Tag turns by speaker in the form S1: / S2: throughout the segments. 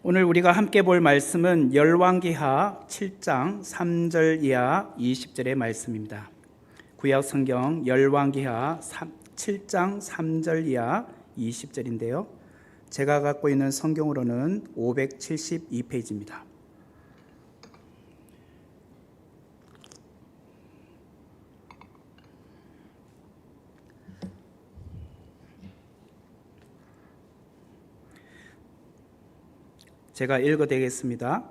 S1: 오늘 우리가 함께 볼 말씀은 열왕기하 7장 3절 이하 20절의 말씀입니다. 구약 성경 열왕기하 7장 3절 이하 20절인데요. 제가 갖고 있는 성경으로는 572페이지입니다. 제가 읽어드리겠습니다.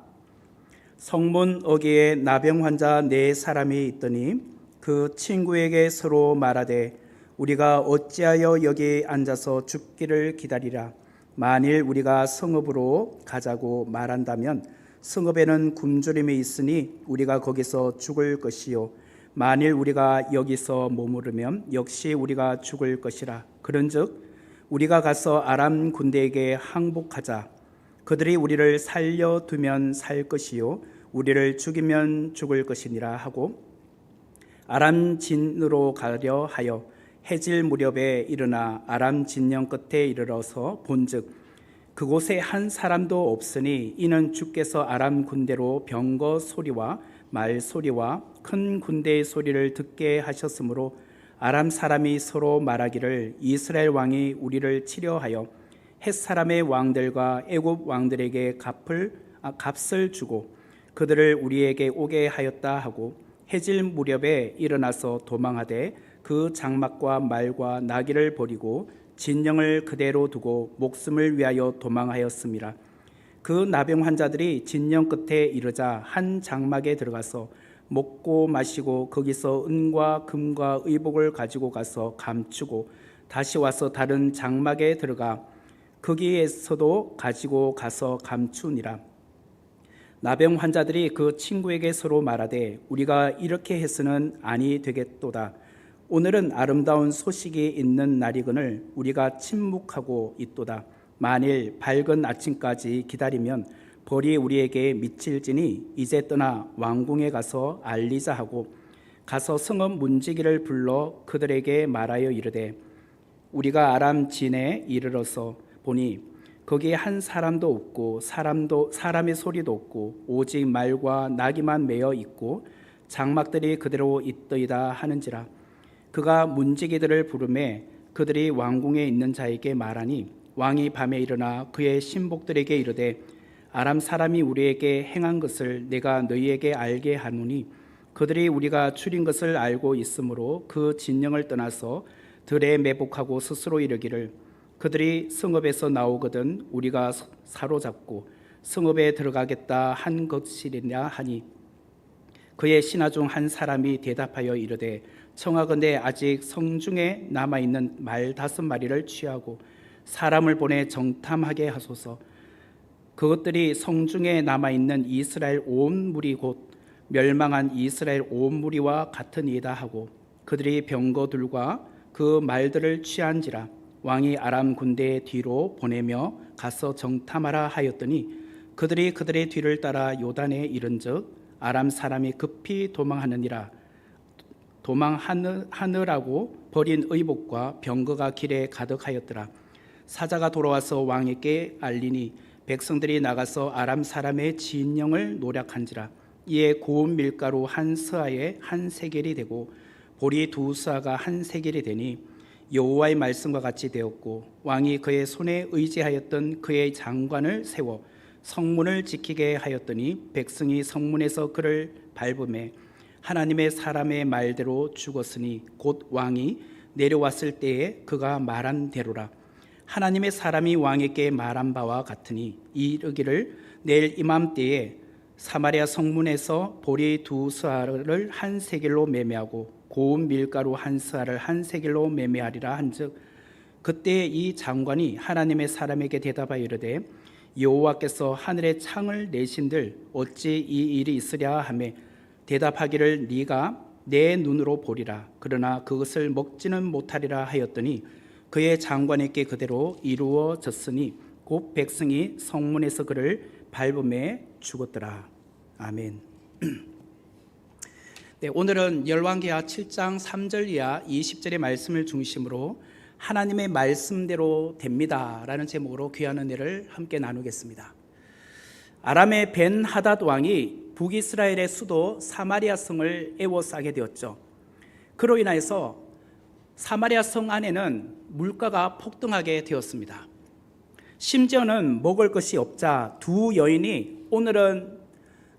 S1: 성문 어귀에 나병 환자 4사람이 있더니 그 친구에게 서로 말하되 우리가 어찌하여 여기 앉아서 죽기를 기다리라. 만일 우리가 성읍으로 가자고 말한다면 성읍에는 굶주림이 있으니 우리가 거기서 죽을 것이요 만일 우리가 여기서 머무르면 역시 우리가 죽을 것이라. 그런즉 우리가 가서 아람 군대에게 항복하자. 그들이 우리를 살려두면 살 것이요 우리를 죽이면 죽을 것이니라 하고 아람 진으로 가려 하여 해질 무렵에 일어나 아람 진영 끝에 이르러서 본즉 그곳에 한 사람도 없으니 이는 주께서 아람 군대로 병거 소리와 말 소리와 큰 군대의 소리를 듣게 하셨으므로 아람 사람이 서로 말하기를 이스라엘 왕이 우리를 치려하여 헷 사람의 왕들과 애굽 왕들에게 값을 주고 그들을 우리에게 오게 하였다 하고 해질 무렵에 일어나서 도망하되 그 장막과 말과 나귀를 버리고 진영을 그대로 두고 목숨을 위하여 도망하였습니다. 그 나병 환자들이 진영 끝에 이르자 한 장막에 들어가서 먹고 마시고 거기서 은과 금과 의복을 가지고 가서 감추고 다시 와서 다른 장막에 들어가 거기에서도 가지고 가서 감추니라. 나병 환자들이 그 친구에게 서로 말하되 우리가 이렇게 해서는 아니 되겠도다. 오늘은 아름다운 소식이 있는 날이거늘 우리가 침묵하고 있도다. 만일 밝은 아침까지 기다리면 벌이 우리에게 미칠지니 이제 떠나 왕궁에 가서 알리자 하고 가서 성읍 문지기를 불러 그들에게 말하여 이르되 우리가 아람 진에 이르러서 보니 거기에 한 사람도 없고 사람의 소리도 없고 오직 말과 나귀만 매어 있고 장막들이 그대로 있더이다 하는지라. 그가 문지기들을 부르매 그들이 왕궁에 있는 자에게 말하니 왕이 밤에 일어나 그의 신복들에게 이르되 아람 사람이 우리에게 행한 것을 내가 너희에게 알게 하노니 그들이 우리가 줄인 것을 알고 있으므로 그 진영을 떠나서 들에 매복하고 스스로 이르기를 그들이 성읍에서 나오거든 우리가 사로잡고 성읍에 들어가겠다 한 것이리냐 하니 그의 신하 중 한 사람이 대답하여 이르되 청하건대 아직 성중에 남아있는 말 5마리를 취하고 사람을 보내 정탐하게 하소서. 그것들이 성중에 남아있는 이스라엘 온 무리 곧 멸망한 이스라엘 온 무리와 같으니이다 하고 그들이 병거들과 그 말들을 취한지라. 왕이 아람 군대의 뒤로 보내며 가서 정탐하라 하였더니 그들이 그들의 뒤를 따라 요단에 이른즉 아람 사람이 급히 도망하느라고 버린 의복과 병거가 길에 가득하였더라. 사자가 돌아와서 왕에게 알리니 백성들이 나가서 아람 사람의 진영을 노략한지라. 이에 고운 밀가루 한 스아에 한 세겔이 되고 보리 2스아가 한 세겔이 되니 여호와의 말씀과 같이 되었고 왕이 그의 손에 의지하였던 그의 장관을 세워 성문을 지키게 하였더니 백성이 성문에서 그를 밟음에 하나님의 사람의 말대로 죽었으니 곧 왕이 내려왔을 때에 그가 말한 대로라. 하나님의 사람이 왕에게 말한 바와 같으니 이르기를 내일 이맘때에 사마리아 성문에서 보리 2스아를 한 세겔로 매매하고 고운 밀가루 한 스아를 한 세겔로 매매하리라 한즉 그때 이 장관이 하나님의 사람에게 대답하여 이르되 여호와께서 하늘의 창을 내신들 어찌 이 일이 있으랴 하며 대답하기를 네가 내 눈으로 보리라. 그러나 그것을 먹지는 못하리라 하였더니 그의 장관에게 그대로 이루어졌으니 곧 백성이 성문에서 그를 밟음에 죽었더라. 아멘. 네, 오늘은 열왕기하 7장 3절 이하 20절의 말씀을 중심으로 하나님의 말씀대로 됩니다 라는 제목으로 귀한 은혜를 함께 나누겠습니다. 아람의 벤하닷 왕이 북이스라엘의 수도 사마리아 성을 에워싸게 되었죠. 그로 인해서 사마리아 성 안에는 물가가 폭등하게 되었습니다. 심지어는 먹을 것이 없자 두 여인이 오늘은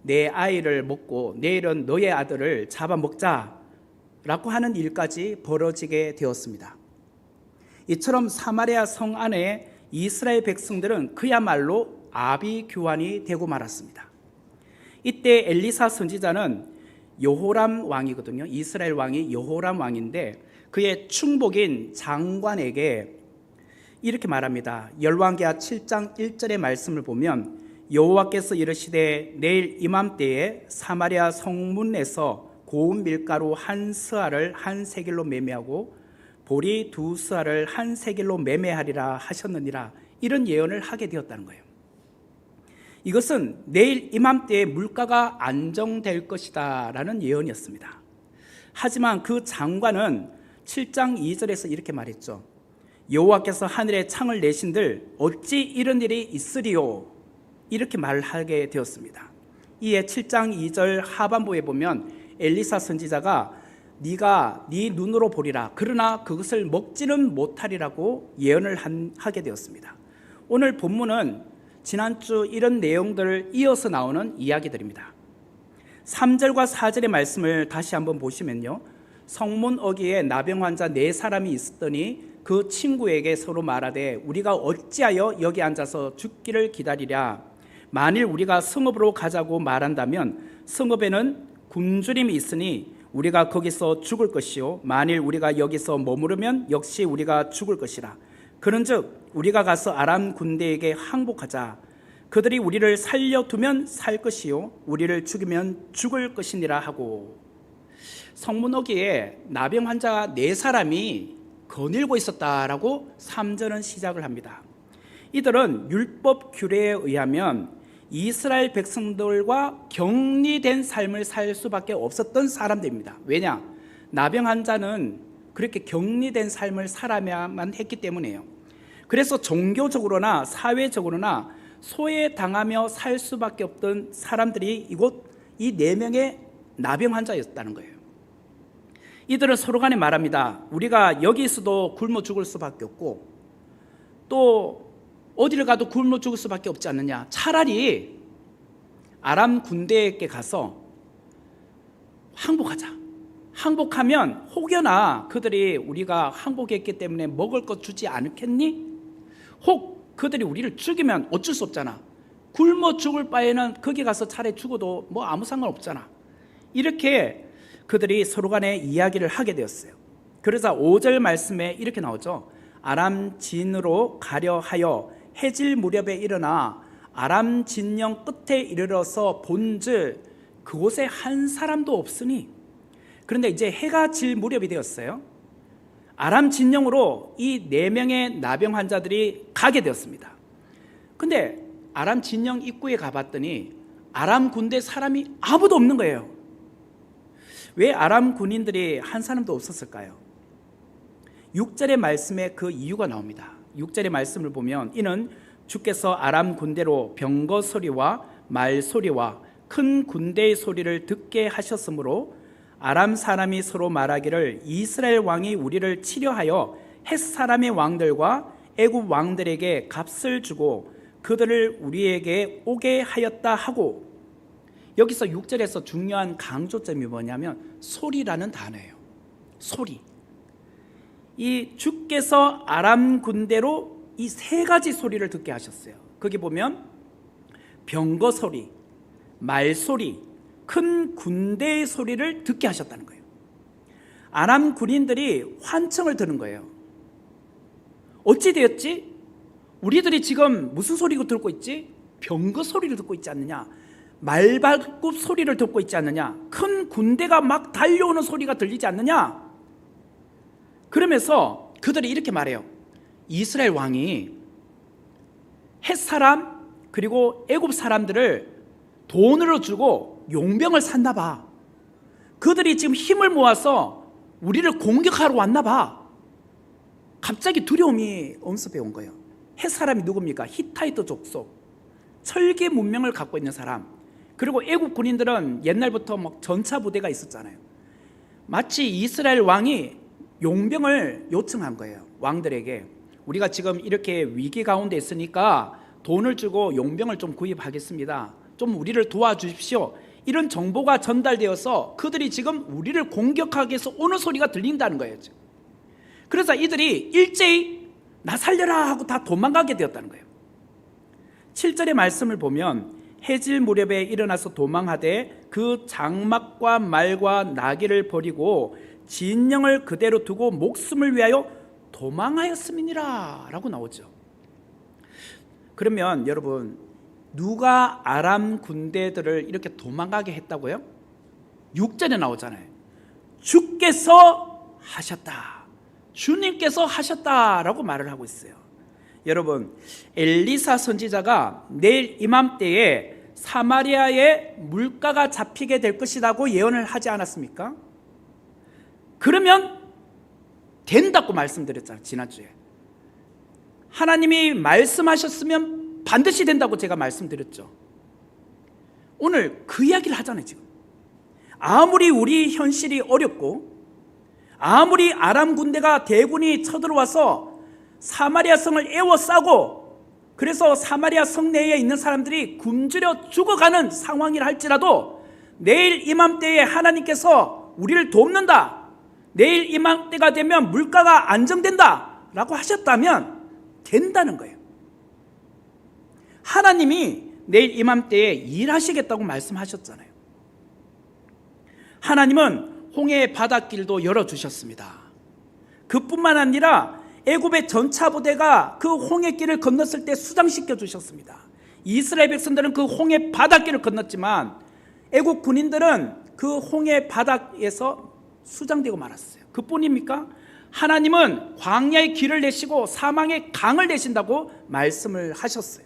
S1: 내 아이를 먹고 내일은 너의 아들을 잡아먹자라고 하는 일까지 벌어지게 되었습니다. 이처럼 사마리아 성 안에 이스라엘 백성들은 그야말로 아비규환이 되고 말았습니다. 이때 엘리사 선지자는 여호람 왕이거든요. 이스라엘 왕이 여호람 왕인데 그의 충복인 장관에게 이렇게 말합니다. 열왕기하 7장 1절의 말씀을 보면 여호와께서 이르시되 내일 이맘때에 사마리아 성문에서 고운 밀가루 한 스아를 한 세겔로 매매하고 보리 두 스아를 한 세겔로 매매하리라 하셨느니라. 이런 예언을 하게 되었다는 거예요. 이것은 내일 이맘때에 물가가 안정될 것이다 라는 예언이었습니다. 하지만 그 장관은 7장 2절에서 이렇게 말했죠. 여호와께서 하늘에 창을 내신들 어찌 이런 일이 있으리요? 이렇게 말하게 되었습니다. 이에 7장 2절 하반부에 보면 엘리사 선지자가 네가 네 눈으로 보리라 그러나 그것을 먹지는 못하리라고 예언을 하게 되었습니다. 오늘 본문은 지난주 이런 내용들을 이어서 나오는 이야기들입니다. 3절과 4절의 말씀을 다시 한번 보시면요, 성문 어귀에 나병 환자 4사람이 있었더니 그 친구에게 서로 말하되 우리가 어찌하여 여기 앉아서 죽기를 기다리랴. 만일 우리가 성읍으로 가자고 말한다면 성읍에는 굶주림이 있으니 우리가 거기서 죽을 것이요 만일 우리가 여기서 머무르면 역시 우리가 죽을 것이라. 그런즉 우리가 가서 아람 군대에게 항복하자. 그들이 우리를 살려두면 살 것이요 우리를 죽이면 죽을 것이니라 하고. 성문 어귀에 나병 환자 4사람이 거닐고 있었다라고 3절은 시작을 합니다. 이들은 율법 규례에 의하면 이스라엘 백성들과 격리된 삶을 살 수밖에 없었던 사람들입니다. 왜냐? 나병 환자는 그렇게 격리된 삶을 살아야만 했기 때문이에요. 그래서 종교적으로나 사회적으로나 소외당하며 살 수밖에 없던 사람들이 이 4명의 나병 환자였다는 거예요. 이들은 서로 간에 말합니다. 우리가 여기서도 굶어 죽을 수밖에 없고 또 어디를 가도 굶어 죽을 수밖에 없지 않느냐. 차라리 아람 군대에게 가서 항복하자. 항복하면 혹여나 그들이 우리가 항복했기 때문에 먹을 것 주지 않겠니? 혹 그들이 우리를 죽이면 어쩔 수 없잖아. 굶어 죽을 바에는 거기 가서 차라리 죽어도 뭐 아무 상관없잖아. 이렇게 그들이 서로 간에 이야기를 하게 되었어요. 그래서 5절 말씀에 이렇게 나오죠. 아람 진으로 가려 하여 해질 무렵에 일어나 아람 진영 끝에 이르러서 본즉 그곳에 한 사람도 없으니. 그런데 이제 해가 질 무렵이 되었어요. 아람 진영으로 이 4명의 나병 환자들이 가게 되었습니다. 근데 아람 진영 입구에 가봤더니 아람 군대 사람이 아무도 없는 거예요. 왜 아람 군인들이 한 사람도 없었을까요? 6절의 말씀에 그 이유가 나옵니다. 6절의 말씀을 보면 이는 주께서 아람 군대로 병거 소리와 말 소리와 큰 군대의 소리를 듣게 하셨으므로 아람 사람이 서로 말하기를 이스라엘 왕이 우리를 치려하여 헷 사람의 왕들과 애굽 왕들에게 값을 주고 그들을 우리에게 오게 하였다 하고. 여기서 6절에서 중요한 강조점이 뭐냐면 소리라는 단어예요. 소리. 이 주께서 아람 군대로 이 3가지 소리를 듣게 하셨어요. 거기 보면 병거 소리, 말 소리, 큰 군대의 소리를 듣게 하셨다는 거예요. 아람 군인들이 환청을 들은 거예요. 어찌 되었지? 우리들이 지금 무슨 소리를 듣고 있지? 병거 소리를 듣고 있지 않느냐? 말발굽 소리를 듣고 있지 않느냐? 큰 군대가 막 달려오는 소리가 들리지 않느냐? 그러면서 그들이 이렇게 말해요. 이스라엘 왕이 헷 사람 그리고 애굽 사람들을 돈으로 주고 용병을 샀나 봐. 그들이 지금 힘을 모아서 우리를 공격하러 왔나 봐. 갑자기 두려움이 엄습해 온 거예요. 헷 사람이 누굽니까? 히타이트 족속, 철기 문명을 갖고 있는 사람, 그리고 애국 군인들은 옛날부터 막 전차 부대가 있었잖아요. 마치 이스라엘 왕이 용병을 요청한 거예요. 왕들에게 우리가 지금 이렇게 위기 가운데 있으니까 돈을 주고 용병을 좀 구입하겠습니다. 좀 우리를 도와주십시오. 이런 정보가 전달되어서 그들이 지금 우리를 공격하기 위해서 오는 소리가 들린다는 거예요. 그래서 이들이 일제히 나 살려라 하고 다 도망가게 되었다는 거예요. 7절의 말씀을 보면 해질 무렵에 일어나서 도망하되 그 장막과 말과 나귀를 버리고 진영을 그대로 두고 목숨을 위하여 도망하였음이니라 라고 나오죠. 그러면 여러분, 누가 아람 군대들을 이렇게 도망가게 했다고요? 6절에 나오잖아요. 주께서 하셨다, 주님께서 하셨다라고 말을 하고 있어요. 여러분, 엘리사 선지자가 내일 이맘때에 사마리아에 물가가 잡히게 될 것이라고 예언을 하지 않았습니까? 그러면 된다고 말씀드렸잖아요. 지난주에 하나님이 말씀하셨으면 반드시 된다고 제가 말씀드렸죠. 오늘 그 이야기를 하잖아요. 지금 아무리 우리 현실이 어렵고 아무리 아람 군대가 대군이 쳐들어와서 사마리아 성을 에워싸고 그래서 사마리아 성 내에 있는 사람들이 굶주려 죽어가는 상황이라 할지라도 내일 이맘때에 하나님께서 우리를 돕는다, 내일 이맘때가 되면 물가가 안정된다 라고 하셨다면 된다는 거예요. 하나님이 내일 이맘때에 일하시겠다고 말씀하셨잖아요. 하나님은 홍해의 바닷길도 열어주셨습니다. 그뿐만 아니라 애굽의 전차부대가 그 홍해길을 건넜을 때 수장시켜 주셨습니다. 이스라엘 백성들은 그 홍해 바닷길을 건넜지만 애굽 군인들은 그 홍해 바닥에서 수장되고 말았어요. 그뿐입니까? 하나님은 광야의 길을 내시고 사망의 강을 내신다고 말씀을 하셨어요.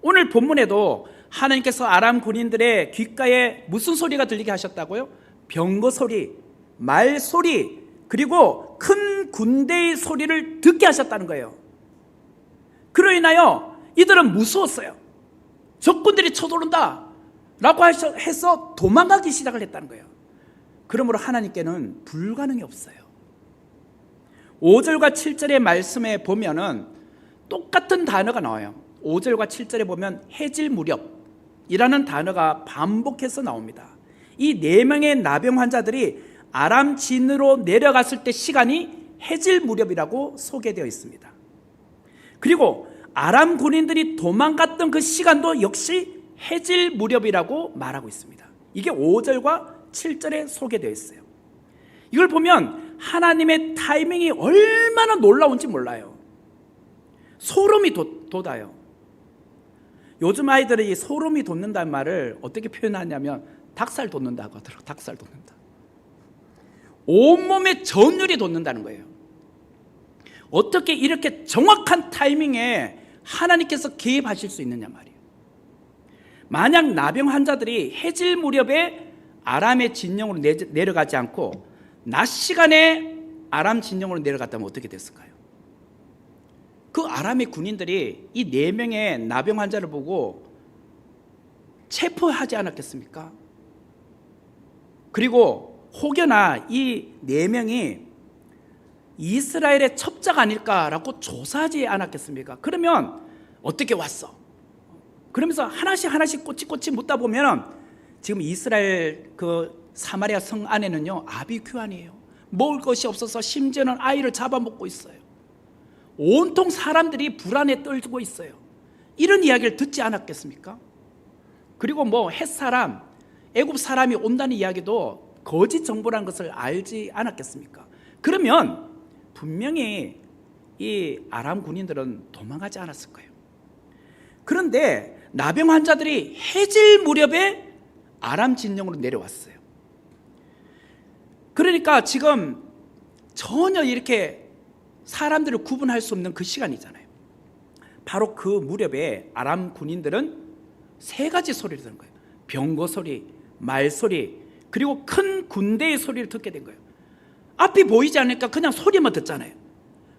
S1: 오늘 본문에도 하나님께서 아람 군인들의 귓가에 무슨 소리가 들리게 하셨다고요? 병거 소리, 말 소리, 그리고 큰 군대의 소리를 듣게 하셨다는 거예요. 그로 인하여 이들은 무서웠어요. 적군들이 쳐들어온다 라고 해서 도망가기 시작을 했다는 거예요. 그러므로 하나님께는 불가능이 없어요. 5절과 7절의 말씀에 보면은 똑같은 단어가 나와요. 5절과 7절에 보면 해질 무렵이라는 단어가 반복해서 나옵니다. 이 4명의 나병 환자들이 아람 진으로 내려갔을 때 시간이 해질 무렵이라고 소개되어 있습니다. 그리고 아람 군인들이 도망갔던 그 시간도 역시 해질 무렵이라고 말하고 있습니다. 이게 5절과 7절에 소개되어 있어요. 이걸 보면 하나님의 타이밍이 얼마나 놀라운지 몰라요. 소름이 돋아요. 요즘 아이들이 소름이 돋는다는 말을 어떻게 표현하냐면 닭살 돋는다고 하더라고요. 닭살 돋는다. 온몸에 전율이 돋는다는 거예요. 어떻게 이렇게 정확한 타이밍에 하나님께서 개입하실 수 있느냐 말이에요. 만약 나병 환자들이 해질 무렵에 아람의 진영으로 내려가지 않고 낮 시간에 아람 진영으로 내려갔다면 어떻게 됐을까요? 그 아람의 군인들이 이 4명의 나병 환자를 보고 체포하지 않았겠습니까? 그리고 혹여나 이 4명이 이스라엘의 첩자가 아닐까라고 조사하지 않았겠습니까? 그러면 어떻게 왔어? 그러면서 하나씩 꼬치꼬치 묻다 보면 지금 이스라엘 그 사마리아 성 안에는요 아비규환이에요. 먹을 것이 없어서 심지어는 아이를 잡아먹고 있어요. 온통 사람들이 불안에 떨고 있어요. 이런 이야기를 듣지 않았겠습니까? 그리고 뭐 햇사람, 애굽 사람이 온다는 이야기도 거짓 정보라는 것을 알지 않았겠습니까? 그러면 분명히 이 아람 군인들은 도망가지 않았을 거예요. 그런데 나병 환자들이 해질 무렵에 아람 진영으로 내려왔어요. 그러니까 지금 전혀 이렇게 사람들을 구분할 수 없는 그 시간이잖아요. 바로 그 무렵에 아람 군인들은 3가지 소리를 듣는 거예요. 병거 소리, 말 소리, 그리고 큰 군대의 소리를 듣게 된 거예요. 앞이 보이지 않으니까 그냥 소리만 듣잖아요.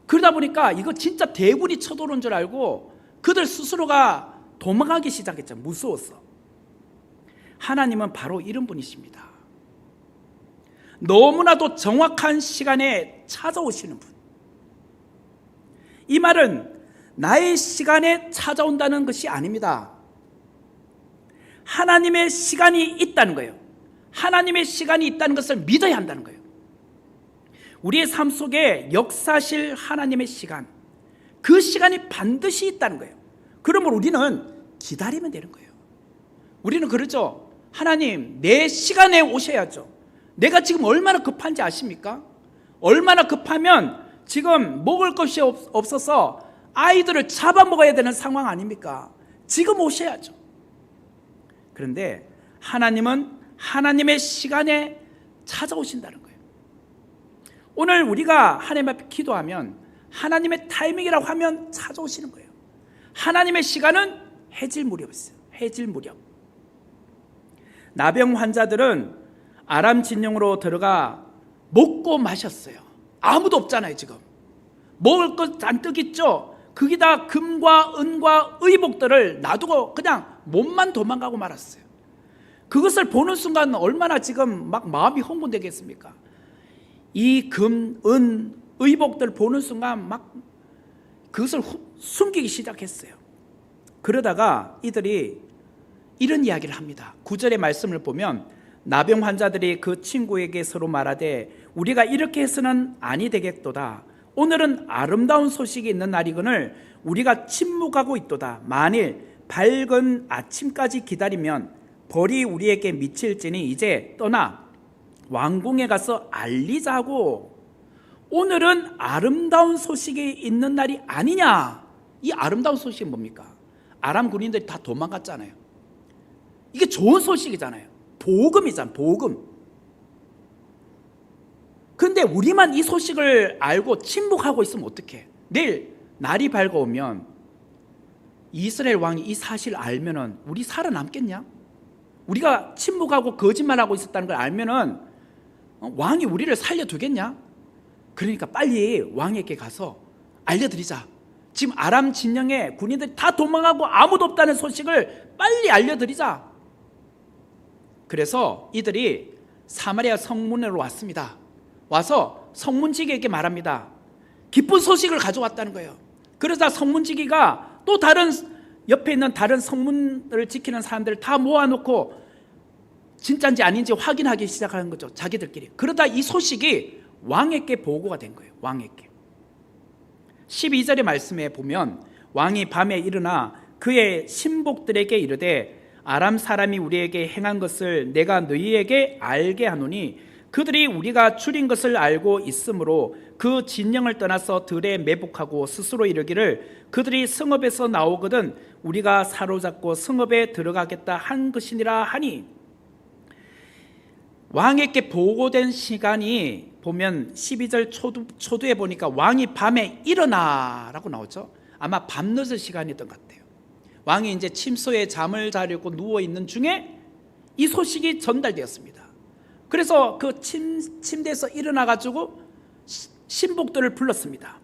S1: 그러다 보니까 이거 진짜 대군이 쳐들어온 줄 알고 그들 스스로가 도망가기 시작했죠. 무서워서. 하나님은 바로 이런 분이십니다. 너무나도 정확한 시간에 찾아오시는 분. 이 말은 나의 시간에 찾아온다는 것이 아닙니다. 하나님의 시간이 있다는 거예요. 하나님의 시간이 있다는 것을 믿어야 한다는 거예요. 우리의 삶 속에 역사하실 하나님의 시간, 그 시간이 반드시 있다는 거예요. 그러면 우리는 기다리면 되는 거예요. 우리는 그러죠. 하나님, 내 시간에 오셔야죠. 내가 지금 얼마나 급한지 아십니까? 얼마나 급하면 지금 먹을 것이 없어서 아이들을 잡아먹어야 되는 상황 아닙니까? 지금 오셔야죠. 그런데 하나님은 하나님의 시간에 찾아오신다는 거예요. 오늘 우리가 하나님 앞에 기도하면 하나님의 타이밍이라고 하면 찾아오시는 거예요. 하나님의 시간은 해질 무렵이었어요. 해질 무렵. 나병 환자들은 아람 진영으로 들어가 먹고 마셨어요. 아무도 없잖아요. 지금 먹을 것 잔뜩 있죠. 거기다 금과 은과 의복들을 놔두고 그냥 몸만 도망가고 말았어요. 그것을 보는 순간 얼마나 지금 막 마음이 흥분되겠습니까? 이 금, 은, 의복들 보는 순간 막 그것을 숨기기 시작했어요. 그러다가 이들이 이런 이야기를 합니다. 9절의 말씀을 보면 나병 환자들이 그 친구에게 서로 말하되 우리가 이렇게 해서는 아니 되겠도다. 오늘은 아름다운 소식이 있는 날이거늘 우리가 침묵하고 있도다. 만일 밝은 아침까지 기다리면 벌이 우리에게 미칠지니 이제 떠나 왕궁에 가서 알리자 하고. 오늘은 아름다운 소식이 있는 날이 아니냐. 이 아름다운 소식이 뭡니까? 아람 군인들이 다 도망갔잖아요. 이게 좋은 소식이잖아요. 복음이잖아요. 복음. 그런데 우리만 이 소식을 알고 침묵하고 있으면 어떡해? 내일 날이 밝아오면 이스라엘 왕이 이 사실을 알면은 우리 살아남겠냐? 우리가 침묵하고 거짓말하고 있었다는 걸 알면은 왕이 우리를 살려두겠냐? 그러니까 빨리 왕에게 가서 알려드리자. 지금 아람 진영의 군인들이 다 도망하고 아무도 없다는 소식을 빨리 알려드리자. 그래서 이들이 사마리아 성문으로 왔습니다. 와서 성문지기에게 말합니다. 기쁜 소식을 가져왔다는 거예요. 그러자 성문지기가 또 다른 옆에 있는 다른 성문을 지키는 사람들을 다 모아놓고 진짜인지 아닌지 확인하기 시작하는 거죠. 자기들끼리. 그러다 이 소식이 왕에게 보고가 된 거예요. 왕에게. 12절의 말씀에 보면 왕이 밤에 일어나 그의 신복들에게 이르되 아람 사람이 우리에게 행한 것을 내가 너희에게 알게 하노니 그들이 우리가 줄인 것을 알고 있으므로 그 진영을 떠나서 들에 매복하고 스스로 이르기를 그들이 성읍에서 나오거든 우리가 사로잡고 성읍에 들어가겠다 한 것이니라 하니. 왕에게 보고된 시간이 보면 12절 초두에 보니까 왕이 밤에 일어나라고 나오죠. 아마 밤늦은 시간이었던 것 같아요. 왕이 이제 침소에 잠을 자려고 누워있는 중에 이 소식이 전달되었습니다. 그래서 그 침대에서 일어나가지고 신복들을 불렀습니다.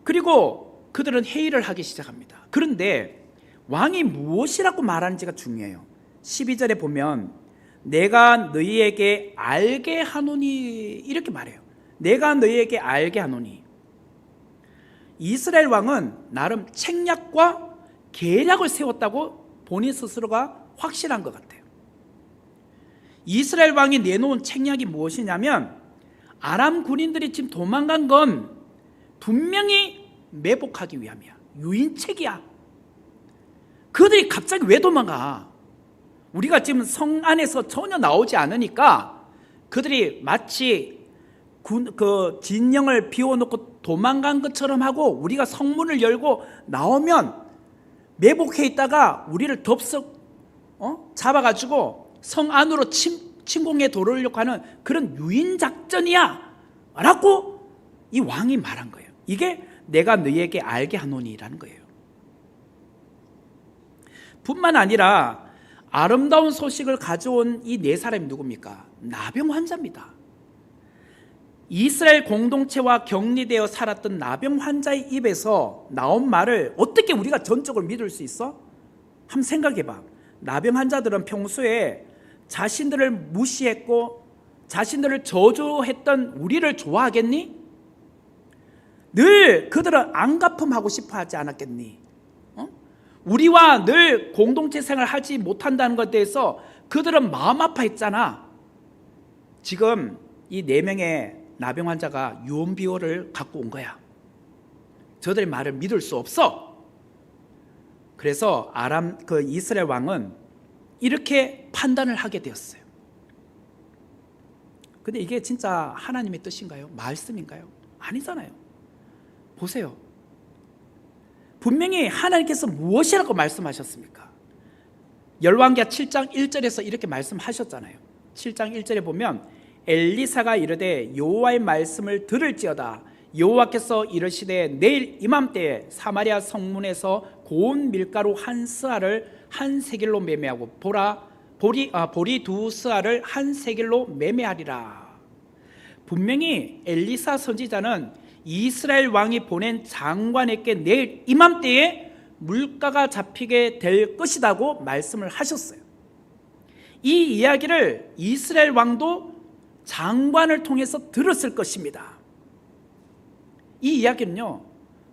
S1: 그리고 그들은 회의를 하기 시작합니다. 그런데 왕이 무엇이라고 말하는지가 중요해요. 12절에 보면 내가 너희에게 알게 하노니 이렇게 말해요. 내가 너희에게 알게 하노니. 이스라엘 왕은 나름 책략과 계략을 세웠다고 본인 스스로가 확실한 것 같아요. 이스라엘 왕이 내놓은 책략이 무엇이냐면 아람 군인들이 지금 도망간 건 분명히 매복하기 위함이야. 유인책이야. 그들이 갑자기 왜 도망가? 우리가 지금 성 안에서 전혀 나오지 않으니까 그들이 마치 그 진영을 비워놓고 도망간 것처럼 하고 우리가 성문을 열고 나오면 매복해 있다가 우리를 덥석 잡아가지고 성 안으로 침공해 들어오려고 하는 그런 유인작전이야 라고 이 왕이 말한 거예요. 이게 내가 너희에게 알게 하노니라는 거예요. 뿐만 아니라 아름다운 소식을 가져온 이 네 사람이 누굽니까? 나병 환자입니다. 이스라엘 공동체와 격리되어 살았던 나병 환자의 입에서 나온 말을 어떻게 우리가 전적으로 믿을 수 있어? 한번 생각해봐. 나병 환자들은 평소에 자신들을 무시했고 자신들을 저주했던 우리를 좋아하겠니? 늘 그들은 안갚음하고 싶어 하지 않았겠니? 우리와 늘 공동체 생활을 하지 못한다는 것에 대해서 그들은 마음 아파했잖아. 지금 이 4명의 나병 환자가 유언비어를 갖고 온 거야. 저들의 말을 믿을 수 없어. 그래서 이스라엘 왕은 이렇게 판단을 하게 되었어요. 근데 이게 진짜 하나님의 뜻인가요? 말씀인가요? 아니잖아요. 보세요. 분명히 하나님께서 무엇이라고 말씀하셨습니까? 열왕기하 7장 1절에서 이렇게 말씀하셨잖아요. 7장 1절에 보면 엘리사가 이르되 여호와의 말씀을 들을지어다. 여호와께서 이르시되 내일 이맘때에 사마리아 성문에서 고운 밀가루 한 스아를 한 세겔로 매매하고 보리 2스아를 한 세겔로 매매하리라. 분명히 엘리사 선지자는 이스라엘 왕이 보낸 장관에게 내일 이맘때에 물가가 잡히게 될 것이라고 말씀을 하셨어요. 이 이야기를 이스라엘 왕도 장관을 통해서 들었을 것입니다. 이 이야기는요,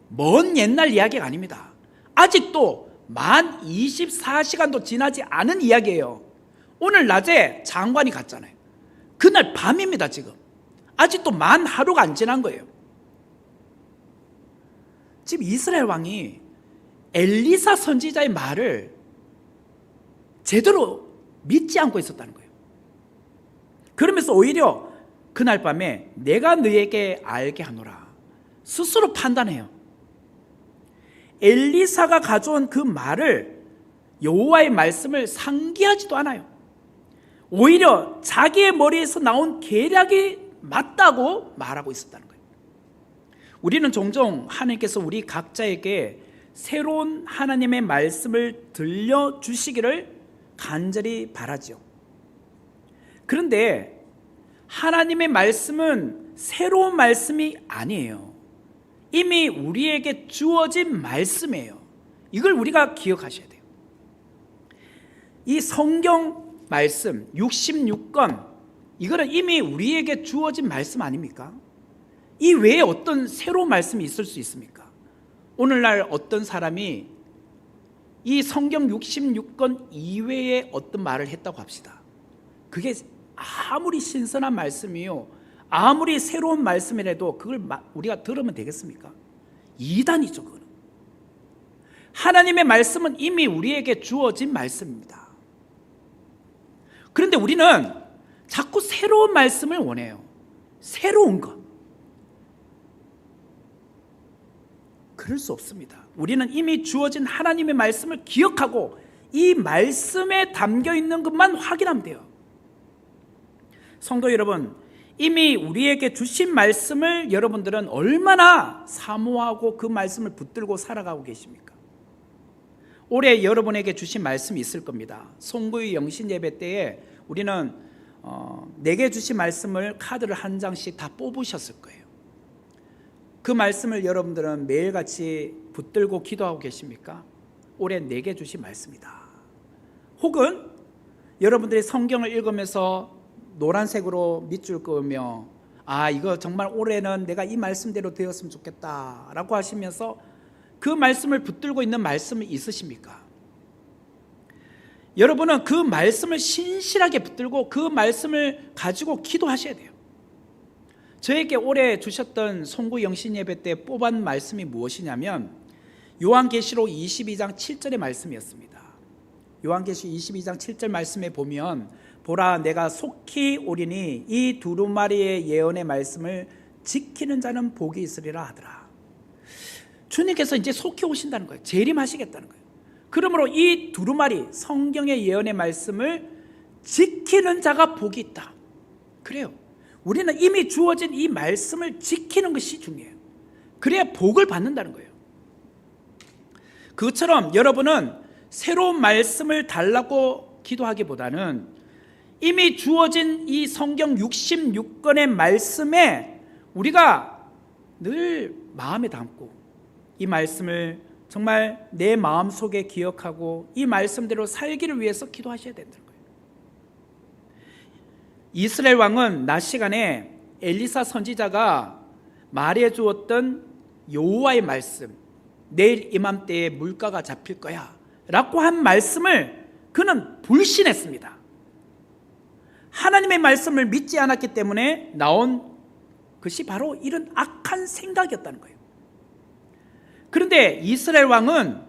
S1: 먼 옛날 이야기가 아닙니다. 아직도 만 24시간도 지나지 않은 이야기예요. 오늘 낮에 장관이 갔잖아요. 그날 밤입니다. 지금 아직도 만 하루가 안 지난 거예요. 지금 이스라엘 왕이 엘리사 선지자의 말을 제대로 믿지 않고 있었다는 거예요. 그러면서 오히려 그날 밤에 내가 너에게 알게 하노라 스스로 판단해요. 엘리사가 가져온 그 말을, 여호와의 말씀을 상기하지도 않아요. 오히려 자기의 머리에서 나온 계략이 맞다고 말하고 있었다는 거예요. 우리는 종종 하나님께서 우리 각자에게 새로운 하나님의 말씀을 들려주시기를 간절히 바라죠. 그런데 하나님의 말씀은 새로운 말씀이 아니에요. 이미 우리에게 주어진 말씀이에요. 이걸 우리가 기억하셔야 돼요. 이 성경 말씀 66권, 이거는 이미 우리에게 주어진 말씀 아닙니까? 이 외에 어떤 새로운 말씀이 있을 수 있습니까? 오늘날 어떤 사람이 이 성경 66권 이외에 어떤 말을 했다고 합시다. 그게 아무리 신선한 말씀이요, 아무리 새로운 말씀이라도 그걸 우리가 들으면 되겠습니까? 이단이죠. 그거는. 하나님의 말씀은 이미 우리에게 주어진 말씀입니다. 그런데 우리는 자꾸 새로운 말씀을 원해요. 새로운 것. 그럴 수 없습니다. 우리는 이미 주어진 하나님의 말씀을 기억하고 이 말씀에 담겨 있는 것만 확인하면 돼요. 성도 여러분, 이미 우리에게 주신 말씀을 여러분들은 얼마나 사모하고 그 말씀을 붙들고 살아가고 계십니까? 올해 여러분에게 주신 말씀이 있을 겁니다. 송구의 영신 예배 때에 우리는 내게 주신 말씀을 카드를 한 장씩 다 뽑으셨을 거예요. 그 말씀을 여러분들은 매일같이 붙들고 기도하고 계십니까? 올해 내게 주신 말씀이다. 혹은 여러분들이 성경을 읽으면서 노란색으로 밑줄 그으며 이거 정말 올해는 내가 이 말씀대로 되었으면 좋겠다 라고 하시면서 그 말씀을 붙들고 있는 말씀이 있으십니까? 여러분은 그 말씀을 신실하게 붙들고 그 말씀을 가지고 기도하셔야 돼요. 저에게 올해 주셨던 송구 영신 예배 때 뽑은 말씀이 무엇이냐면 요한계시록 22장 7절의 말씀이었습니다. 요한계시록 22장 7절 말씀에 보면 보라 내가 속히 오리니 이 두루마리의 예언의 말씀을 지키는 자는 복이 있으리라 하더라. 주님께서 이제 속히 오신다는 거예요. 재림하시겠다는 거예요. 그러므로 이 두루마리 성경의 예언의 말씀을 지키는 자가 복이 있다. 그래요. 우리는 이미 주어진 이 말씀을 지키는 것이 중요해요. 그래야 복을 받는다는 거예요. 그것처럼 여러분은 새로운 말씀을 달라고 기도하기보다는 이미 주어진 이 성경 66권의 말씀에 우리가 늘 마음에 담고 이 말씀을 정말 내 마음속에 기억하고 이 말씀대로 살기를 위해서 기도하셔야 된다는 거예요. 이스라엘 왕은 낮 시간에 엘리사 선지자가 말해 주었던 여호와의 말씀, 내일 이맘때에 물가가 잡힐 거야 라고 한 말씀을 그는 불신했습니다. 하나님의 말씀을 믿지 않았기 때문에 나온 것이 바로 이런 악한 생각이었다는 거예요. 그런데 이스라엘 왕은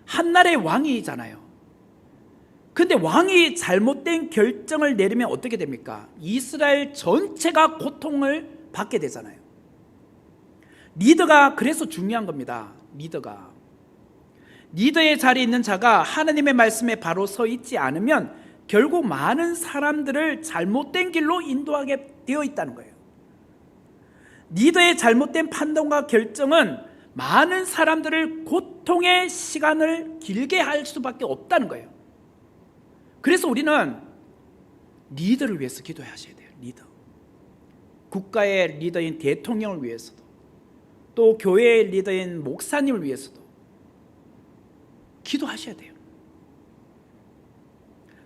S1: 한나라의 왕이잖아요. 그런데 왕이 잘못된 결정을 내리면 어떻게 됩니까? 이스라엘 전체가 고통을 받게 되잖아요. 리더가 그래서 중요한 겁니다. 리더의 자리에 있는 자가 하나님의 말씀에 바로 서 있지 않으면 결국 많은 사람들을 잘못된 길로 인도하게 되어 있다는 거예요. 리더의 잘못된 판단과 결정은 많은 사람들을 고통의 시간을 길게 할 수밖에 없다는 거예요. 그래서 우리는 리더를 위해서 기도하셔야 돼요. 리더. 국가의 리더인 대통령을 위해서도, 또 교회의 리더인 목사님을 위해서도 기도하셔야 돼요.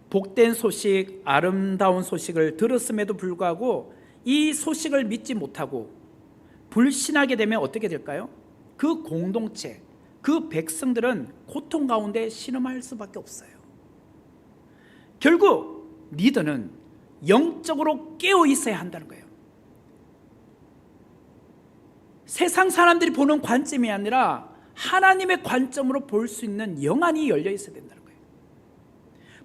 S1: 복된 소식, 아름다운 소식을 들었음에도 불구하고 이 소식을 믿지 못하고 불신하게 되면 어떻게 될까요? 그 공동체, 그 백성들은 고통 가운데 신음할 수밖에 없어요. 결국 리더는 영적으로 깨어 있어야 한다는 거예요. 세상 사람들이 보는 관점이 아니라 하나님의 관점으로 볼 수 있는 영안이 열려 있어야 된다는 거예요.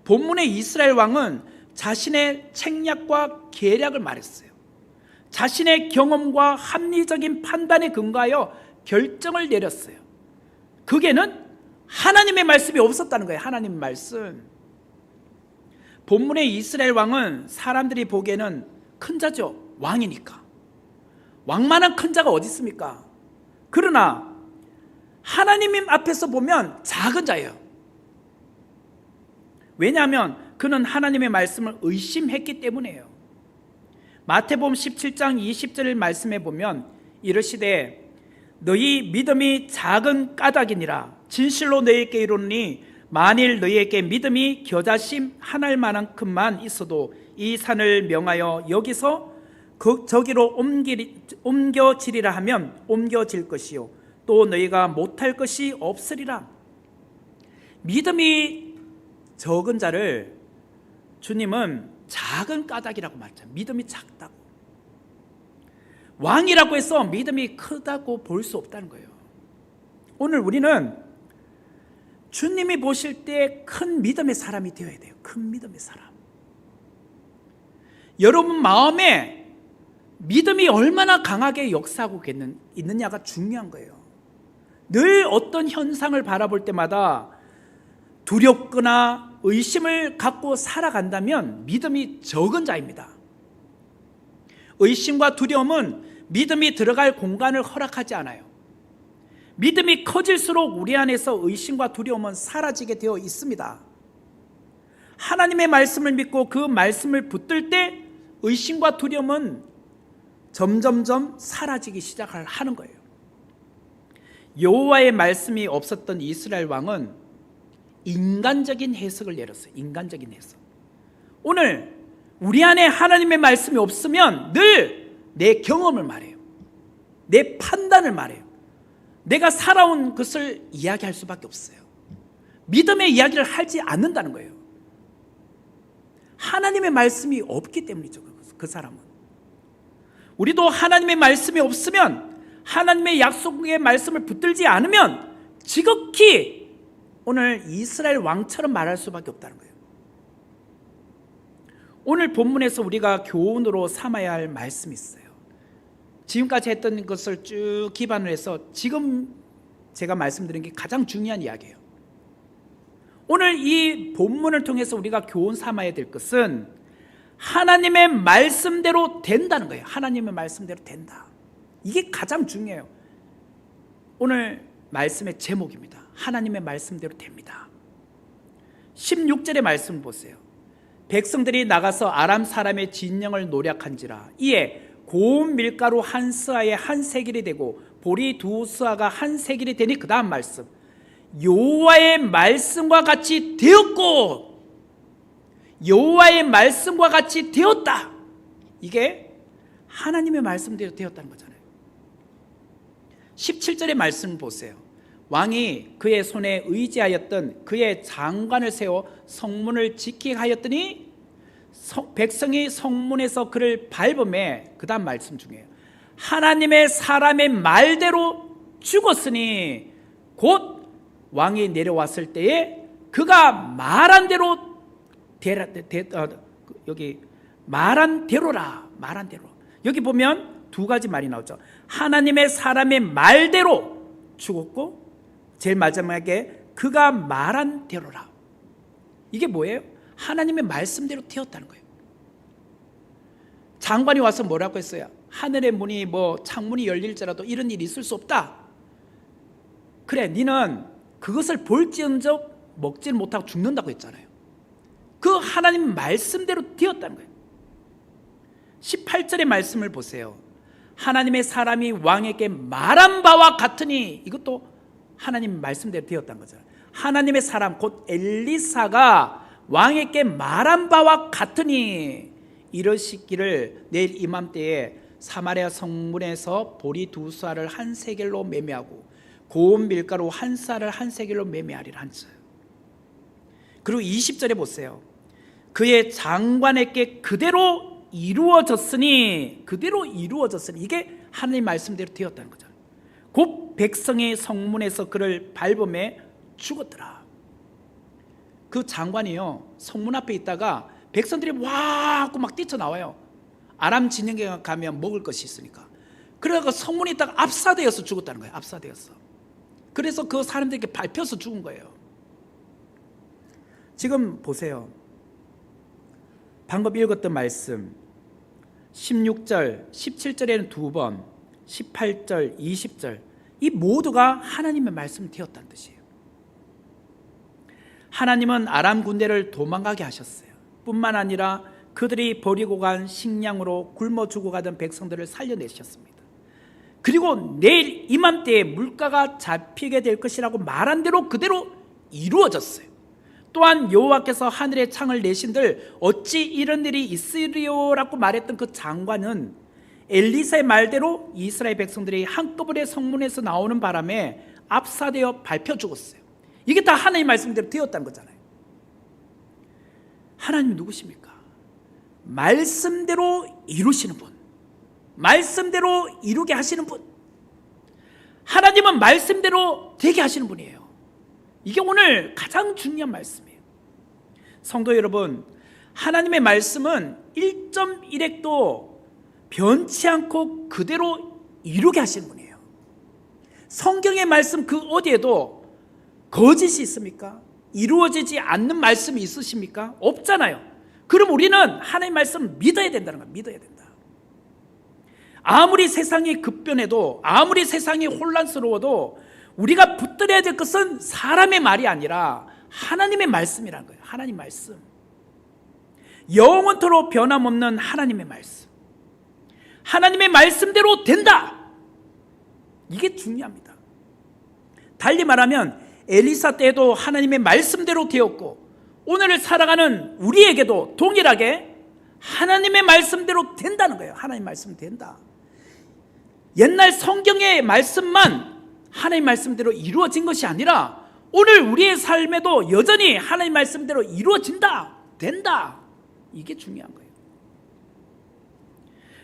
S1: 본문의 이스라엘 왕은 자신의 책략과 계략을 말했어요. 자신의 경험과 합리적인 판단에 근거하여 결정을 내렸어요. 그게는 하나님의 말씀이 없었다는 거예요. 하나님의 말씀. 본문의 이스라엘 왕은 사람들이 보기에는 큰 자죠. 왕이니까. 왕만한 큰 자가 어디 있습니까? 그러나 하나님 앞에서 보면 작은 자예요. 왜냐하면 그는 하나님의 말씀을 의심했기 때문이에요. 마태복음 17장 20절 말씀에 보면 이르시되 너희 믿음이 작은 까닭이니라. 진실로 너희에게 이르노니 만일 너희에게 믿음이 겨자심 한 알만큼만 있어도 이 산을 명하여 여기서 저기로 옮겨지리라 하면 옮겨질 것이요 또 너희가 못할 것이 없으리라. 믿음이 적은 자를 주님은 작은 까닭이라고 말했죠. 믿음이 작다고. 왕이라고 해서 믿음이 크다고 볼 수 없다는 거예요. 오늘 우리는 주님이 보실 때 큰 믿음의 사람이 되어야 돼요. 큰 믿음의 사람. 여러분 마음에 믿음이 얼마나 강하게 역사하고 있느냐가 중요한 거예요. 늘 어떤 현상을 바라볼 때마다 두렵거나 의심을 갖고 살아간다면 믿음이 적은 자입니다. 의심과 두려움은 믿음이 들어갈 공간을 허락하지 않아요. 믿음이 커질수록 우리 안에서 의심과 두려움은 사라지게 되어 있습니다. 하나님의 말씀을 믿고 그 말씀을 붙들 때 의심과 두려움은 점점점 사라지기 시작하는 거예요. 여호와의 말씀이 없었던 이스라엘 왕은 인간적인 해석을 내렸어요. 인간적인 해석. 오늘 우리 안에 하나님의 말씀이 없으면 늘 내 경험을 말해요. 내 판단을 말해요. 내가 살아온 것을 이야기할 수밖에 없어요. 믿음의 이야기를 하지 않는다는 거예요. 하나님의 말씀이 없기 때문이죠. 그 사람은. 우리도 하나님의 말씀이 없으면, 하나님의 약속의 말씀을 붙들지 않으면 지극히 오늘 이스라엘 왕처럼 말할 수밖에 없다는 거예요. 오늘 본문에서 우리가 교훈으로 삼아야 할 말씀이 있어요. 지금까지 했던 것을 쭉 기반으로 해서 지금 제가 말씀드린 게 가장 중요한 이야기예요. 오늘 이 본문을 통해서 우리가 교훈 삼아야 될 것은 하나님의 말씀대로 된다는 거예요. 하나님의 말씀대로 된다. 이게 가장 중요해요. 오늘 말씀의 제목입니다. 하나님의 말씀대로 됩니다. 16절의 말씀 보세요. 백성들이 나가서 아람 사람의 진영을 노략한지라 이에 고운 밀가루 한 스아에 한 세겔이 되고 보리 두 스아가 한 세겔이 되니 그 다음 말씀, 여호와의 말씀과 같이 되었고, 여호와의 말씀과 같이 되었다. 이게 하나님의 말씀대로 되었다는 거잖아요. 17절의 말씀을 보세요. 왕이 그의 손에 의지하였던 그의 장관을 세워 성문을 지키게 하였더니 백성이 성문에서 그를 밟음에, 그 다음 말씀 중에 하나님의 사람의 말대로 죽었으니 곧 왕이 내려왔을 때에 그가 말한 대로 여기 말한 대로라. 말한 대로. 여기 보면 두 가지 말이 나오죠. 하나님의 사람의 말대로 죽었고, 제일 마지막에 그가 말한 대로라. 이게 뭐예요? 하나님의 말씀대로 되었다는 거예요. 장관이 와서 뭐라고 했어요? 하늘의 문이 창문이 열릴지라도 이런 일이 있을 수 없다. 그래, 니는 그것을 볼지언정 먹질 못하고 죽는다고 했잖아요. 그 하나님 말씀대로 되었다는 거예요. 18절의 말씀을 보세요. 하나님의 사람이 왕에게 말한 바와 같으니, 이것도 하나님 말씀대로 되었다는 거잖아요. 하나님의 사람 곧 엘리사가 왕에게 말한 바와 같으니 이러시기를 내일 이맘때에 사마리아 성문에서 보리 두 쌀을 한 세겔로 매매하고 고운 밀가루 한 쌀을 한 세겔로 매매하리라 하셨어요. 그리고 20절에 보세요. 그의 장관에게 그대로 이루어졌으니, 이게 하나님 말씀대로 되었다는 거죠. 곧 백성의 성문에서 그를 밟음에 죽었더라. 그 장관이요, 성문 앞에 있다가 백성들이 와 하고 막 뛰쳐나와요. 아람 진영에 가면 먹을 것이 있으니까. 그래서 성문에 있다가 압사되어서 죽었다는 거예요. 압사되어서. 그래서 그 사람들에게 밟혀서 죽은 거예요. 지금 보세요. 방금 읽었던 말씀 16절, 17절에는 두 번, 18절, 20절, 이 모두가 하나님의 말씀이 되었다는 뜻이에요. 하나님은 아람 군대를 도망가게 하셨어요. 뿐만 아니라 그들이 버리고 간 식량으로 굶어 죽어가던 백성들을 살려내셨습니다. 그리고 내일 이맘때에 물가가 잡히게 될 것이라고 말한 대로 그대로 이루어졌어요. 또한 여호와께서 하늘의 창을 내신들 어찌 이런 일이 있으리요라고 말했던 그 장관은 엘리사의 말대로 이스라엘 백성들이 한꺼번에 성문에서 나오는 바람에 압사되어 밟혀 죽었어요. 이게 다 하나님의 말씀대로 되었다는 거잖아요. 하나님이 누구십니까? 말씀대로 이루시는 분, 말씀대로 이루게 하시는 분. 하나님은 말씀대로 되게 하시는 분이에요. 이게 오늘 가장 중요한 말씀이에요. 성도 여러분, 하나님의 말씀은 1.1핵도 변치 않고 그대로 이루게 하시는 분이에요. 성경의 말씀 그 어디에도 거짓이 있습니까? 이루어지지 않는 말씀이 있으십니까? 없잖아요. 그럼 우리는 하나님의 말씀을 믿어야 된다는 거예요. 믿어야 된다. 아무리 세상이 급변해도, 아무리 세상이 혼란스러워도 우리가 붙들어야 될 것은 사람의 말이 아니라 하나님의 말씀이라는 거예요. 하나님 말씀, 영원토록 변함없는 하나님의 말씀. 하나님의 말씀대로 된다. 이게 중요합니다. 달리 말하면 엘리사 때도 하나님의 말씀대로 되었고, 오늘을 살아가는 우리에게도 동일하게 하나님의 말씀대로 된다는 거예요. 하나님 말씀 된다. 옛날 성경의 말씀만 하나님 말씀대로 이루어진 것이 아니라 오늘 우리의 삶에도 여전히 하나님 말씀대로 이루어진다, 된다. 이게 중요한 거예요.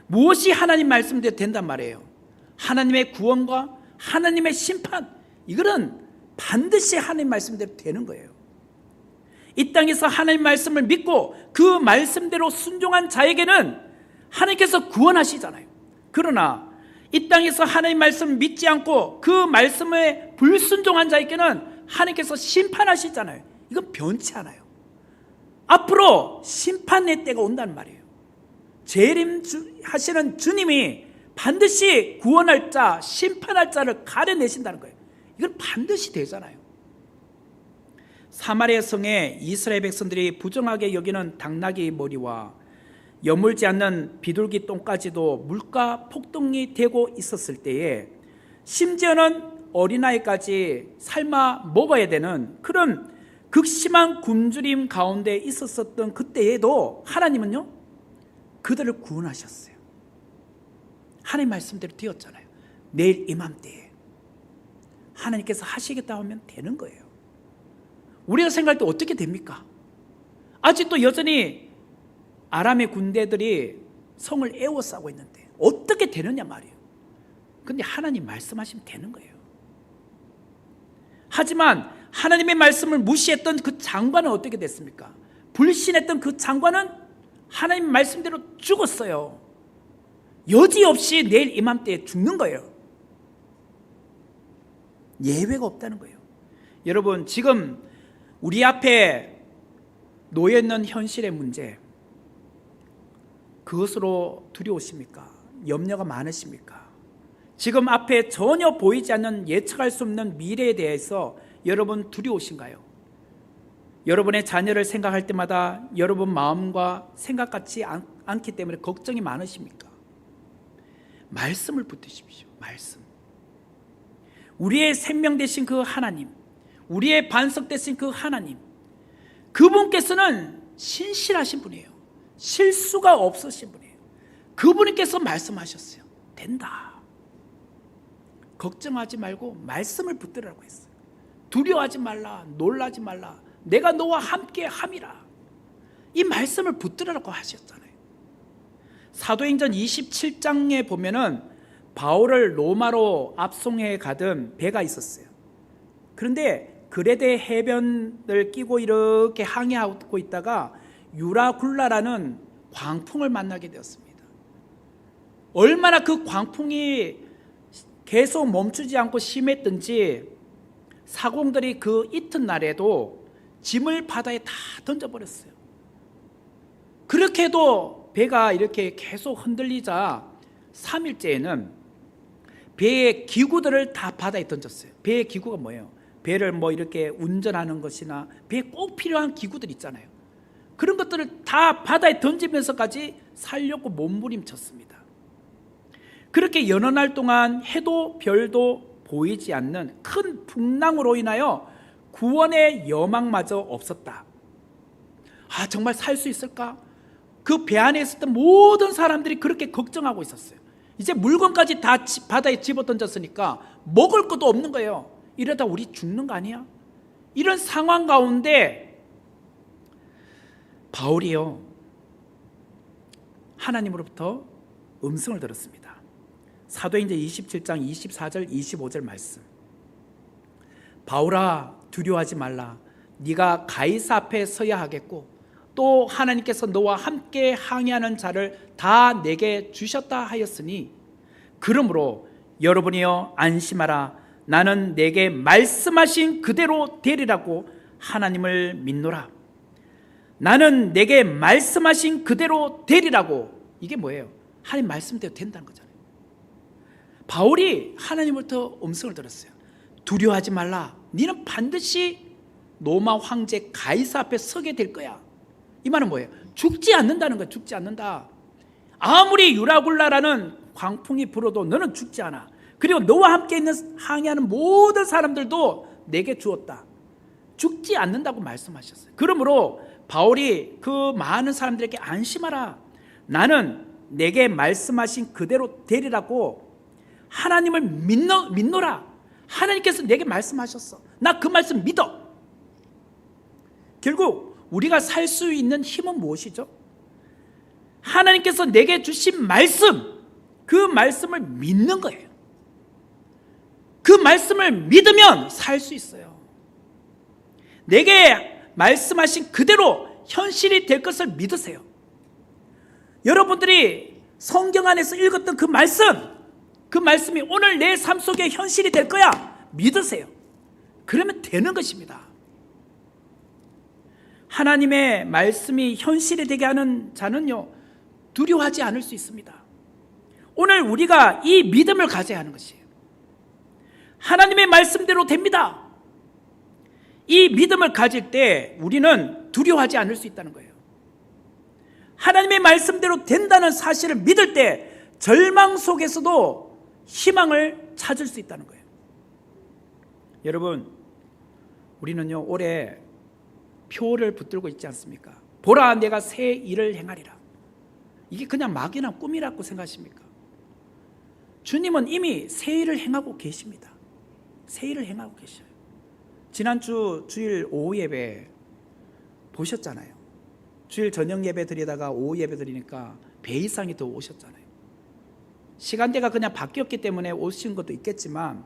S1: 무엇이 하나님 말씀대로 된단 말이에요? 하나님의 구원과 하나님의 심판, 이거는 반드시 하나님 말씀대로 되는 거예요. 이 땅에서 하나님 말씀을 믿고 그 말씀대로 순종한 자에게는 하나님께서 구원하시잖아요. 그러나 이 땅에서 하나님 말씀을 믿지 않고 그 말씀에 불순종한 자에게는 하나님께서 심판하시잖아요. 이건 변치 않아요. 앞으로 심판의 때가 온다는 말이에요. 재림하시는 주님이 반드시 구원할 자, 심판할 자를 가려내신다는 거예요. 이건 반드시 되잖아요. 사마리아 성에 이스라엘 백성들이 부정하게 여기는 당나귀 머리와 여물지 않는 비둘기 똥까지도 물가 폭등이 되고 있었을 때에 심지어는 어린아이까지 삶아 먹어야 되는 그런 극심한 굶주림 가운데 있었던 그때에도 하나님은요, 그들을 구원하셨어요. 하나님 말씀대로 되었잖아요. 내일 이맘때에 하나님께서 하시겠다 하면 되는 거예요. 우리가 생각할 때 어떻게 됩니까? 아직도 여전히 아람의 군대들이 성을 에워싸고 있는데 어떻게 되느냐 말이에요. 근데 하나님 말씀하시면 되는 거예요. 하지만 하나님의 말씀을 무시했던 그 장관은 어떻게 됐습니까? 불신했던 그 장관은 하나님 말씀대로 죽었어요. 여지없이 내일 이맘때에 죽는 거예요. 예외가 없다는 거예요. 여러분, 지금 우리 앞에 놓여있는 현실의 문제, 그것으로 두려우십니까? 염려가 많으십니까? 지금 앞에 전혀 보이지 않는 예측할 수 없는 미래에 대해서 여러분 두려우신가요? 여러분의 자녀를 생각할 때마다 여러분 마음과 생각 같지 않기 때문에 걱정이 많으십니까? 말씀을 붙드십시오. 말씀. 우리의 생명 되신 그 하나님, 우리의 반석 되신 그 하나님, 그분께서는 신실하신 분이에요. 실수가 없으신 분이에요. 그분께서 말씀하셨어요. 된다. 걱정하지 말고 말씀을 붙들으라고 했어요. 두려워하지 말라, 놀라지 말라, 내가 너와 함께 함이라. 이 말씀을 붙들으라고 하셨잖아요. 사도행전 27장에 보면은 바울을 로마로 압송해 가던 배가 있었어요. 그런데 그레데 해변을 끼고 이렇게 항해하고 있다가 유라굴라라는 광풍을 만나게 되었습니다. 얼마나 그 광풍이 계속 멈추지 않고 심했던지 사공들이 그 이튿날에도 짐을 바다에 다 던져버렸어요. 그렇게 해도 배가 이렇게 계속 흔들리자 3일째에는 배의 기구들을 다 바다에 던졌어요. 배의 기구가 뭐예요? 배를 뭐 이렇게 운전하는 것이나 배에 꼭 필요한 기구들 있잖아요. 그런 것들을 다 바다에 던지면서까지 살려고 몸부림쳤습니다. 그렇게 여러 날 동안 해도 별도 보이지 않는 큰 풍랑으로 인하여 구원의 여망마저 없었다. 아, 정말 살 수 있을까? 그 배 안에 있었던 모든 사람들이 그렇게 걱정하고 있었어요. 이제 물건까지 다 바다에 집어던졌으니까 먹을 것도 없는 거예요. 이러다 우리 죽는 거 아니야? 이런 상황 가운데 바울이요, 하나님으로부터 음성을 들었습니다. 사도행전 27장 24절 25절 말씀. 바울아, 두려워하지 말라. 네가 가이사 앞에 서야 하겠고 또 하나님께서 너와 함께 항해하는 자를 다 내게 주셨다 하였으니 그러므로 여러분이여 안심하라. 나는 내게 말씀하신 그대로 되리라고 하나님을 믿노라. 나는 내게 말씀하신 그대로 되리라고. 이게 뭐예요? 하나님 말씀대로 된다는 거잖아요. 바울이 하나님으로부터 음성을 들었어요. 두려워하지 말라. 너는 반드시 로마 황제 가이사 앞에 서게 될 거야. 이 말은 뭐예요? 죽지 않는다는 거예요. 죽지 않는다. 아무리 유라굴라라는 광풍이 불어도 너는 죽지 않아. 그리고 너와 함께 있는 항해하는 모든 사람들도 내게 주었다. 죽지 않는다고 말씀하셨어요. 그러므로 바울이 그 많은 사람들에게 안심하라. 나는 내게 말씀하신 그대로 되리라고 하나님을 믿노라. 하나님께서 내게 말씀하셨어. 나 그 말씀 믿어. 결국 우리가 살 수 있는 힘은 무엇이죠? 하나님께서 내게 주신 말씀, 그 말씀을 믿는 거예요. 그 말씀을 믿으면 살 수 있어요. 내게 말씀하신 그대로 현실이 될 것을 믿으세요. 여러분들이 성경 안에서 읽었던 그 말씀이 오늘 내 삶 속에 현실이 될 거야. 믿으세요. 그러면 되는 것입니다. 하나님의 말씀이 현실이 되게 하는 자는요, 두려워하지 않을 수 있습니다. 오늘 우리가 이 믿음을 가져야 하는 것이에요. 하나님의 말씀대로 됩니다. 이 믿음을 가질 때 우리는 두려워하지 않을 수 있다는 거예요. 하나님의 말씀대로 된다는 사실을 믿을 때 절망 속에서도 희망을 찾을 수 있다는 거예요. 여러분, 우리는요 올해 표를 붙들고 있지 않습니까? 보라, 내가 새 일을 행하리라. 이게 그냥 막연한 꿈이라고 생각하십니까? 주님은 이미 새 일을 행하고 계십니다. 새 일을 행하고 계셔요. 지난주 주일 오후 예배 보셨잖아요. 주일 저녁 예배 드리다가 오후 예배 드리니까 배 이상이 더 오셨잖아요. 시간대가 그냥 바뀌었기 때문에 오신 것도 있겠지만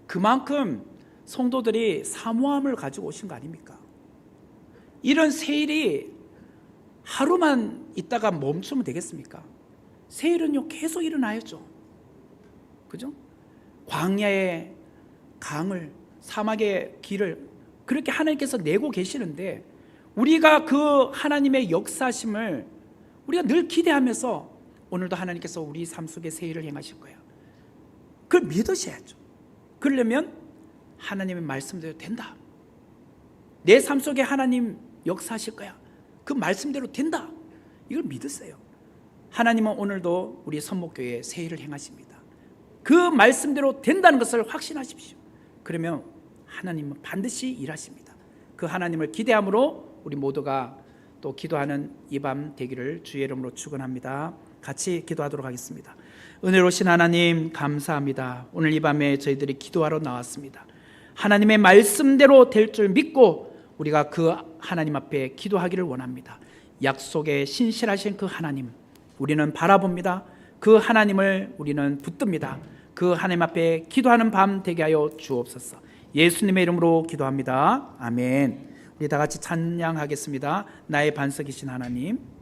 S1: 그만큼 성도들이 사모함을 가지고 오신 거 아닙니까? 이런 새 일이 하루만 있다가 멈추면 되겠습니까? 새 일은요 계속 일어나야죠. 그죠? 광야의 강을, 사막의 길을 그렇게 하나님께서 내고 계시는데 우리가 그 하나님의 역사심을 우리가 늘 기대하면서 오늘도 하나님께서 우리 삶 속에 새 일을 행하실 거야. 그걸 믿으셔야죠. 그러려면 하나님의 말씀대로 된다. 내 삶 속에 하나님 역사하실 거야. 그 말씀대로 된다. 이걸 믿으세요. 하나님은 오늘도 우리 선목교회에 새 일을 행하십니다. 그 말씀대로 된다는 것을 확신하십시오. 그러면 하나님은 반드시 일하십니다. 그 하나님을 기대함으로 우리 모두가 또 기도하는 이 밤 되기를 주의 이름으로 축원합니다. 같이 기도하도록 하겠습니다. 은혜로우신 하나님 감사합니다. 오늘 이 밤에 저희들이 기도하러 나왔습니다. 하나님의 말씀대로 될 줄 믿고 우리가 그 하나님 앞에 기도하기를 원합니다. 약속에 신실하신 그 하나님 우리는 바라봅니다. 그 하나님을 우리는 붙듭니다. 그 하나님 앞에 기도하는 밤 되게 하여 주옵소서. 예수님의 이름으로 기도합니다. 아멘. 우리 다 같이 찬양하겠습니다. 나의 반석이신 하나님.